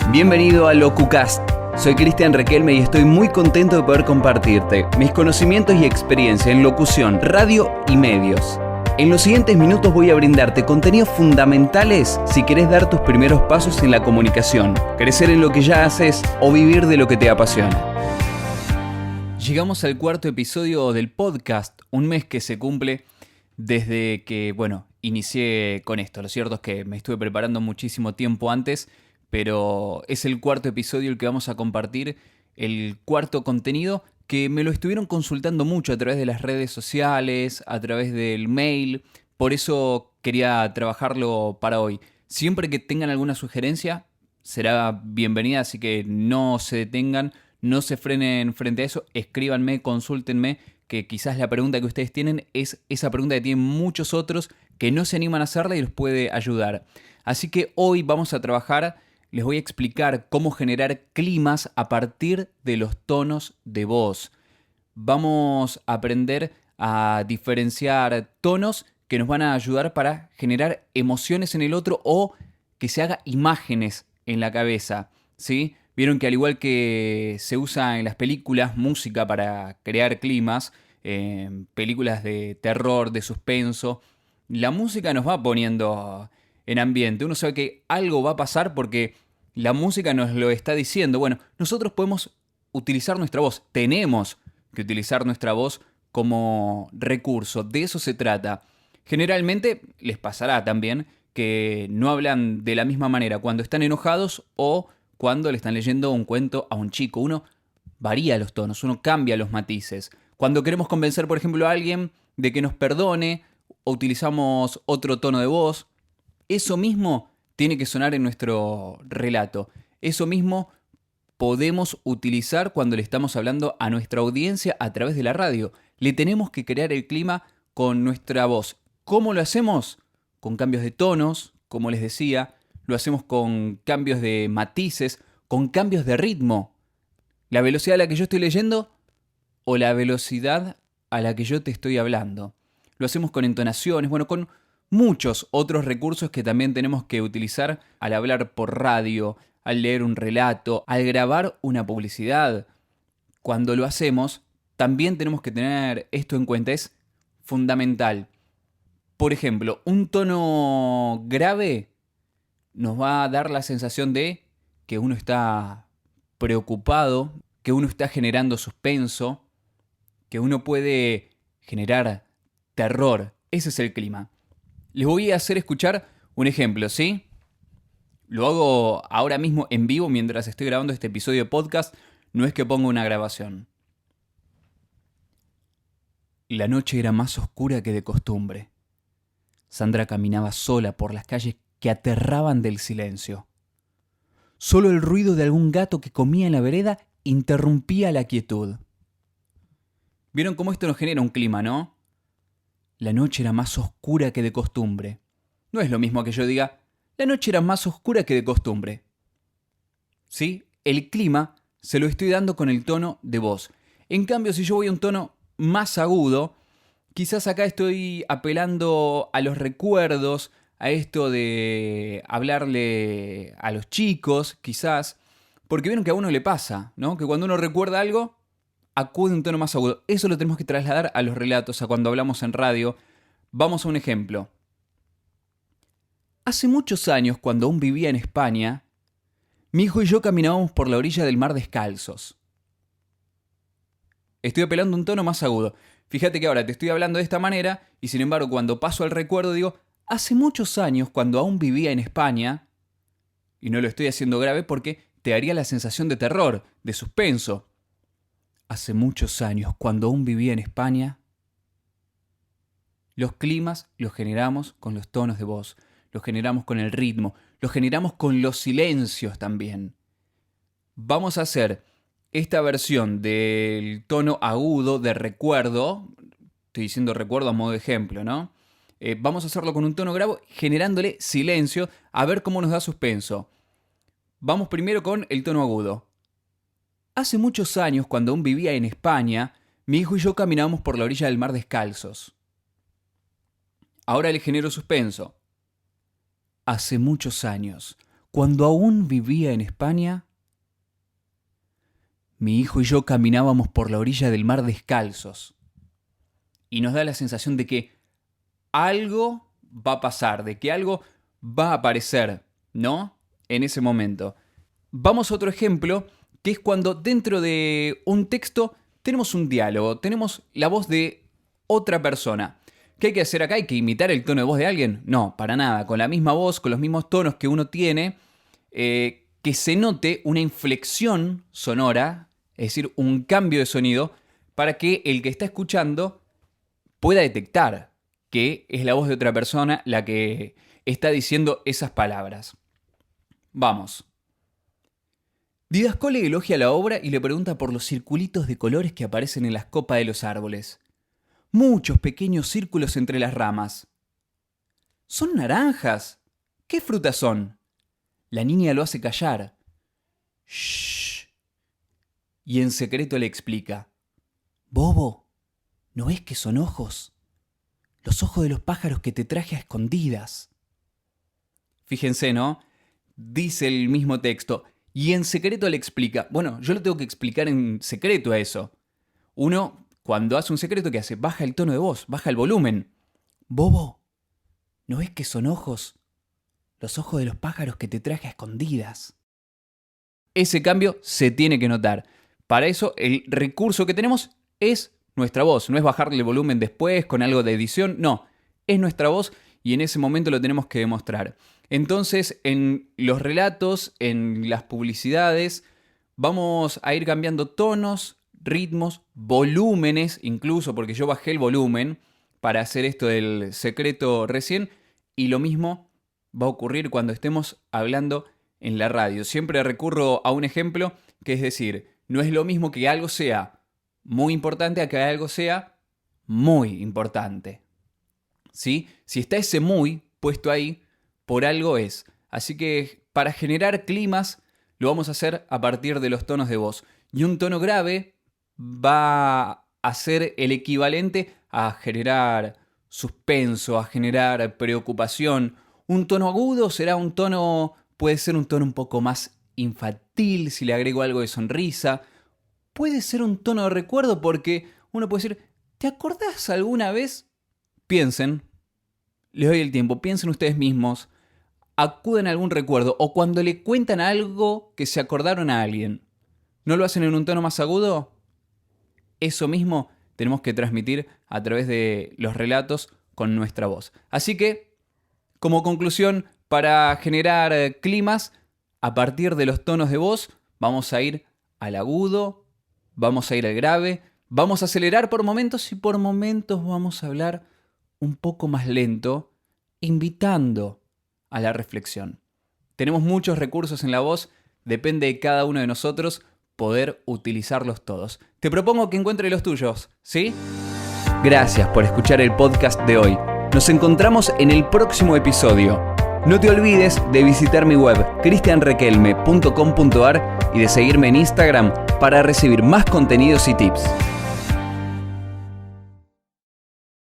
Bienvenido a LocuCast. Soy Cristian Requelme y estoy muy contento de poder compartirte mis conocimientos y experiencia en locución, radio y medios. En los siguientes minutos voy a brindarte contenidos fundamentales si querés dar tus primeros pasos en la comunicación, crecer en lo que ya haces o vivir de lo que te apasiona. Llegamos al cuarto episodio del podcast, un mes que se cumple desde que, inicié con esto. Lo cierto es que me estuve preparando muchísimo tiempo antes, pero es el cuarto episodio el que vamos a compartir, el cuarto contenido que me lo estuvieron consultando mucho a través de las redes sociales, a través del mail, por eso quería trabajarlo para hoy. Siempre que tengan alguna sugerencia, será bienvenida, así que no se detengan, no se frenen frente a eso, escríbanme, consúltenme, que quizás la pregunta que ustedes tienen es esa pregunta que tienen muchos otros que no se animan a hacerla y los puede ayudar. Así que hoy vamos a trabajar. Les voy a explicar cómo generar climas a partir de los tonos de voz. Vamos a aprender a diferenciar tonos que nos van a ayudar para generar emociones en el otro o que se haga imágenes en la cabeza, ¿sí? Vieron que al igual que se usa en las películas música para crear climas, películas de terror, de suspenso, la música nos va poniendo en ambiente. Uno sabe que algo va a pasar porque la música nos lo está diciendo. Bueno, nosotros podemos utilizar nuestra voz. Tenemos que utilizar nuestra voz como recurso. De eso se trata. Generalmente les pasará también que no hablan de la misma manera cuando están enojados o cuando le están leyendo un cuento a un chico. Uno varía los tonos, uno cambia los matices. Cuando queremos convencer, por ejemplo, a alguien de que nos perdone, utilizamos otro tono de voz. Eso mismo tiene que sonar en nuestro relato. Eso mismo podemos utilizar cuando le estamos hablando a nuestra audiencia a través de la radio. Le tenemos que crear el clima con nuestra voz. ¿Cómo lo hacemos? Con cambios de tonos, como les decía. Lo hacemos con cambios de matices, con cambios de ritmo. La velocidad a la que yo estoy leyendo o la velocidad a la que yo te estoy hablando. Lo hacemos con entonaciones, con muchos otros recursos que también tenemos que utilizar al hablar por radio, al leer un relato, al grabar una publicidad. Cuando lo hacemos, también tenemos que tener esto en cuenta, es fundamental. Por ejemplo, un tono grave nos va a dar la sensación de que uno está preocupado, que uno está generando suspenso, que uno puede generar terror. Ese es el clima. Les voy a hacer escuchar un ejemplo, ¿sí? Lo hago ahora mismo en vivo mientras estoy grabando este episodio de podcast. No es que ponga una grabación. La noche era más oscura que de costumbre. Sandra caminaba sola por las calles que aterraban del silencio. Solo el ruido de algún gato que comía en la vereda interrumpía la quietud. ¿Vieron cómo esto nos genera un clima, no? La noche era más oscura que de costumbre. No es lo mismo que yo diga, la noche era más oscura que de costumbre. ¿Sí? El clima se lo estoy dando con el tono de voz. En cambio, si yo voy a un tono más agudo, quizás acá estoy apelando a los recuerdos, a esto de hablarle a los chicos, quizás, porque vieron que a uno le pasa, ¿no? Que cuando uno recuerda algo, acude a un tono más agudo. Eso lo tenemos que trasladar a los relatos, a cuando hablamos en radio. Vamos a un ejemplo. Hace muchos años, cuando aún vivía en España, mi hijo y yo caminábamos por la orilla del mar descalzos. Estoy apelando a un tono más agudo. Fíjate que ahora te estoy hablando de esta manera y sin embargo cuando paso al recuerdo digo, hace muchos años, cuando aún vivía en España, y no lo estoy haciendo grave porque te daría la sensación de terror, de suspenso. Hace muchos años, cuando aún vivía en España, los climas los generamos con los tonos de voz, los generamos con el ritmo, los generamos con los silencios también. Vamos a hacer esta versión del tono agudo de recuerdo, estoy diciendo recuerdo a modo de ejemplo, ¿no? Vamos a hacerlo con un tono grave, generándole silencio, a ver cómo nos da suspenso. Vamos primero con el tono agudo. Hace muchos años, cuando aún vivía en España, mi hijo y yo caminábamos por la orilla del mar descalzos. Ahora le genero suspenso. Hace muchos años, Cuando aún vivía en España, mi hijo y yo caminábamos por la orilla del mar descalzos. Y nos da la sensación de que algo va a pasar, de que algo va a aparecer, ¿no? En ese momento. Vamos a otro ejemplo, que es cuando dentro de un texto tenemos un diálogo, tenemos la voz de otra persona. ¿Qué hay que hacer acá? ¿Hay que imitar el tono de voz de alguien? No, para nada. Con la misma voz, con los mismos tonos que uno tiene, que se note una inflexión sonora, es decir, un cambio de sonido, para que el que está escuchando pueda detectar que es la voz de otra persona la que está diciendo esas palabras. Vamos. Didascole elogia la obra y le pregunta por los circulitos de colores que aparecen en las copas de los árboles. Muchos pequeños círculos entre las ramas. ¿Son naranjas? ¿Qué frutas son? La niña lo hace callar. Shh. Y en secreto le explica. Bobo, ¿no ves que son ojos? Los ojos de los pájaros que te traje a escondidas. Fíjense, ¿no? Dice el mismo texto. Y en secreto le explica. Bueno, yo lo tengo que explicar en secreto a eso. Uno, cuando hace un secreto, ¿qué hace? Baja el tono de voz, baja el volumen. Bobo, ¿no ves que son ojos? Los ojos de los pájaros que te traje a escondidas. Ese cambio se tiene que notar. Para eso, el recurso que tenemos es nuestra voz. No es bajarle el volumen después con algo de edición. No, es nuestra voz y en ese momento lo tenemos que demostrar. Entonces, en los relatos, en las publicidades, vamos a ir cambiando tonos, ritmos, volúmenes, incluso porque yo bajé el volumen para hacer esto del secreto recién, y lo mismo va a ocurrir cuando estemos hablando en la radio. Siempre recurro a un ejemplo, que es decir, no es lo mismo que algo sea muy importante a que algo sea muy importante. ¿Sí? Si está ese muy puesto ahí, por algo es. Así que para generar climas lo vamos a hacer a partir de los tonos de voz. Y un tono grave va a ser el equivalente a generar suspenso, a generar preocupación. Un tono agudo puede ser un tono un poco más infantil, si le agrego algo de sonrisa. Puede ser un tono de recuerdo porque uno puede decir, ¿te acordás alguna vez? Piensen, les doy el tiempo, piensen ustedes mismos, acuden a algún recuerdo o cuando le cuentan algo que se acordaron a alguien. ¿No lo hacen en un tono más agudo? Eso mismo tenemos que transmitir a través de los relatos con nuestra voz. Así que, como conclusión, para generar climas, a partir de los tonos de voz, vamos a ir al agudo, vamos a ir al grave, vamos a acelerar por momentos y por momentos vamos a hablar un poco más lento, invitando a la reflexión. Tenemos muchos recursos en la voz, depende de cada uno de nosotros poder utilizarlos todos. Te propongo que encuentres los tuyos, ¿sí? Gracias por escuchar el podcast de hoy. Nos encontramos en el próximo episodio. No te olvides de visitar mi web cristianrequelme.com.ar y de seguirme en Instagram para recibir más contenidos y tips.